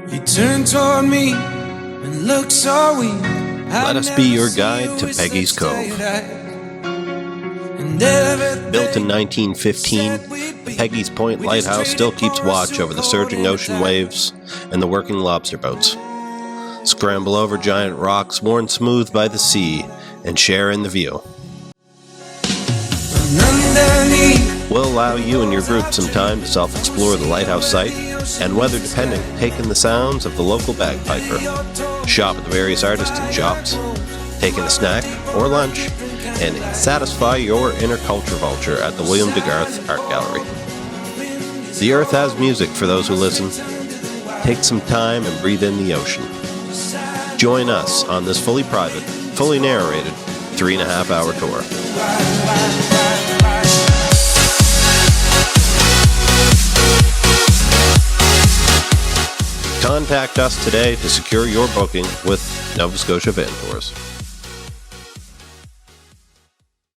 He turned toward me and looked so weak. Let us be your guide to Peggy's Cove. Built in 1915, Peggy's Point Lighthouse still keeps watch over the surging ocean waves and the working lobster boats. Scramble over giant rocks worn smooth by the sea and share in the view. We'll allow you and your group some time to self-explore the lighthouse site and, weather depending, take in the sounds of the local bagpiper. Shop at the various artisan shops, take in a snack or lunch, and satisfy your inner culture vulture at the William de Garth Art Gallery. The earth has music for those who listen. Take some time and breathe in the ocean. Join us on this fully private, fully narrated 3.5-hour tour. Contact us today to secure your booking with Nova Scotia Van Tours.